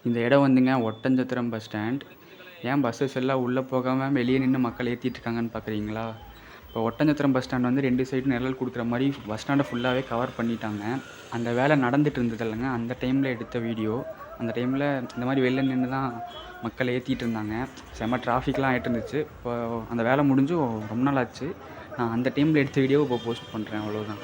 இந்த இடம் வந்துங்க ஒட்டஞ்சத்திரம் பஸ் ஸ்டாண்ட். ஏன் பஸ்ஸஸ் எல்லாம் உள்ளே போகாமல் வெளியே நின்று மக்கள் ஏற்றிட்டு இருக்காங்கன்னு பார்க்குறீங்களா? இப்போ ஒட்டஞ்சத்திரம் பஸ் ஸ்டாண்ட் வந்து 2 சைடும் நிழல் கொடுக்குற மாதிரி பஸ் ஸ்டாண்டை ஃபுல்லாகவே கவர் பண்ணிட்டாங்க. அந்த வேலை நடந்துட்டு இருந்தது இல்லைங்க, அந்த டைமில் எடுத்த வீடியோ. அந்த டைமில் இந்த மாதிரி வெளில நின்று தான் மக்கள் ஏற்றிட்டு இருந்தாங்க. செம்ம டிராஃபிக்லாம் ஆகிட்டு இருந்துச்சு. இப்போ அந்த வேலை முடிஞ்சு ரொம்ப நாள் ஆச்சு. நான் அந்த டைமில் எடுத்த வீடியோ இப்போ போஸ்ட் பண்ணுறேன், அவ்வளோதான்.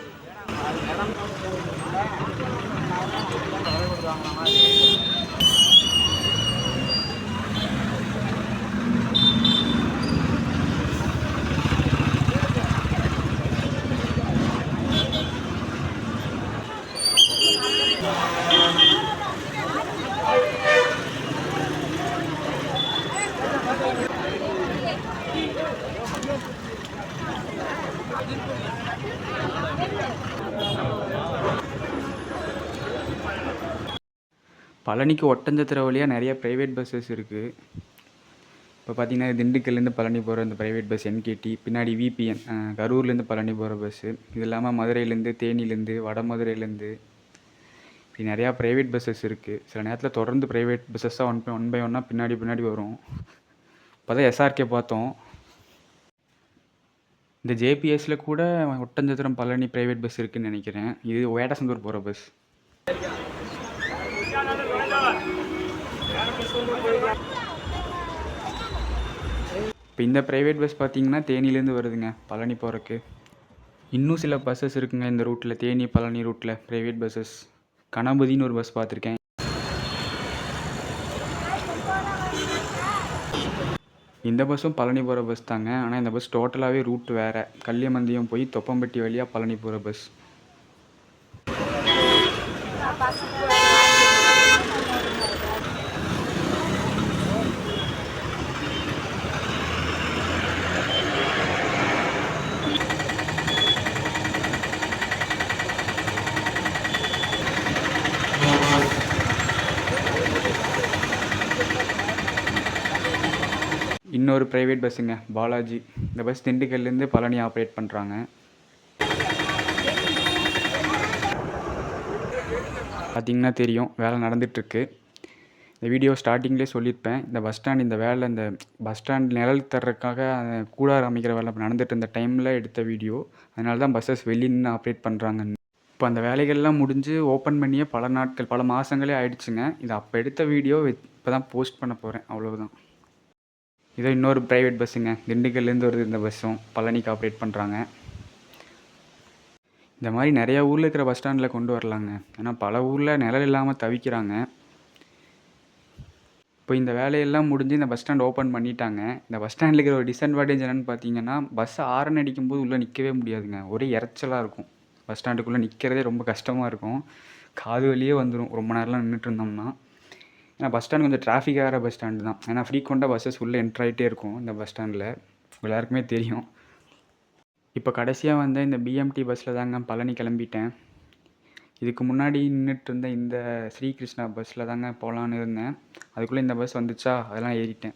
பழனிக்கு ஒட்டஞ்சத்திரம் வழியாக நிறைய ப்ரைவேட் பஸ்ஸஸ் இருக்குது. இப்போ பார்த்தீங்கன்னா திண்டுக்கல்லேருந்து பழனி போகிற இந்த ப்ரைவேட் பஸ் என்கேடி, பின்னாடி விபிஎன், கரூர்லேருந்து பழனி போகிற பஸ்ஸு, இது இல்லாமல் மதுரையிலேருந்து, தேனிலேருந்து, வட மதுரையிலேருந்து இப்படி நிறையா ப்ரைவேட் பஸ்ஸஸ் இருக்குது. சில நேரத்தில் தொடர்ந்து ப்ரைவேட் பஸ்ஸஸ்ஸாக ஒன் பை ஒன்னாக பின்னாடி வரும். இப்போ தான் எஸ்ஆர்கே பார்த்தோம். இந்த ஜேபிஎஸ்சில் கூட ஒட்டஞ்சத்திரம் பழனி ப்ரைவேட் பஸ் இருக்குதுன்னு நினைக்கிறேன். இது வேடசந்தூர் போகிற பஸ். இப்போ இந்த ப்ரைவேட் பஸ் பார்த்தீங்கன்னா தேனிலேருந்து வருதுங்க பழனி போகிறக்கு. இன்னும் சில பஸ்ஸஸ் இருக்குங்க இந்த ரூட்டில், தேனி பழனி ரூட்டில் ப்ரைவேட் பஸ்ஸஸ். கணபதினு ஒரு பஸ் பார்த்துருக்கேன். இந்த பஸ்ஸும் பழனி போகிற பஸ் தாங்க. ஆனால் இந்த பஸ் டோட்டலாகவே ரூட் வேறு. கல்லியமந்தியம் போய் தொப்பம்பட்டி வழியாக பழனி போகிற பஸ். இன்னொரு ப்ரைவேட் பஸ்ஸுங்க பாலாஜி. இந்த பஸ் திண்டுக்கல்லேருந்து பழனி ஆப்ரேட் பண்ணுறாங்க. பார்த்திங்கன்னா தெரியும், வேலை நடந்துகிட்ருக்கு. இந்த வீடியோ ஸ்டார்டிங்லேயே சொல்லியிருப்பேன், இந்த பஸ் ஸ்டாண்ட் இந்த வேலை, இந்த பஸ் ஸ்டாண்ட் நிழல் தர்றதுக்காக கூடாரம் அமைக்கிற வேலை நடந்துட்டு இருந்த டைமில் எடுத்த வீடியோ. அதனால தான் பஸ்ஸஸ் வெளியே நின்று ஆப்ரேட் பண்ணுறாங்க. இப்போ அந்த வேலைகள்லாம் முடிஞ்சு ஓப்பன் பண்ணியே பல நாட்கள், பல மாதங்களே ஆயிடுச்சுங்க. இது அப்போ எடுத்த வீடியோ இப்போ தான் போஸ்ட் பண்ண போகிறேன், அவ்வளோதான். இதோ இன்னொரு ப்ரைவேட் பஸ்ஸுங்க, திண்டுக்கல்லேருந்து வருது இந்த பஸ்ஸும், பழனிக்கு ஆப்ரேட் பண்ணுறாங்க. இந்த மாதிரி நிறையா ஊரில் இருக்கிற பஸ் ஸ்டாண்டில் கொண்டு வரலாங்க. ஏன்னா பல ஊரில் நிழல் இல்லாமல் தவிக்கிறாங்க. இப்போ இந்த வேலையெல்லாம் முடிஞ்சு இந்த பஸ் ஸ்டாண்ட் ஓப்பன் பண்ணிட்டாங்க. இந்த பஸ் ஸ்டாண்டில் இருக்கிற ஒரு டிஸ்அட்வான்டேஜ் என்னென்னு பார்த்தீங்கன்னா, பஸ் ஹாரன் அடிக்கும்போது உள்ளே நிற்கவே முடியாதுங்க. ஒரே இறைச்சலாக இருக்கும். பஸ் ஸ்டாண்டுக்குள்ளே நிற்கிறதே ரொம்ப கஷ்டமாக இருக்கும். காது வலியே வந்துடும் ரொம்ப நேரம்லாம் நின்றுட்டு இருந்தோம்னா. ஏன்னா பஸ் ஸ்டாண்ட் கொஞ்சம் டிராஃபிக் ஆகிற பஸ் ஸ்டாண்டு தான். ஏன்னா ஃப்ரீக்வெண்ட்டாக பஸ்ஸஸ் உள்ளே என்ட்ரு ஆகிட்டே இருக்கும் இந்த பஸ் ஸ்டாண்டில், எல்லாருக்குமே தெரியும். இப்போ கடைசியாக வந்து இந்த பிஎம்டி பஸ்ஸில் தாங்க பழனி கிளம்பிட்டேன். இதுக்கு முன்னாடி நின்றுட்டு இருந்த இந்த ஸ்ரீகிருஷ்ணா பஸ்ஸில் தாங்க போகலான்னு இருந்தேன். அதுக்குள்ளே இந்த பஸ் வந்துச்சா, அதெல்லாம் ஏறிட்டேன்.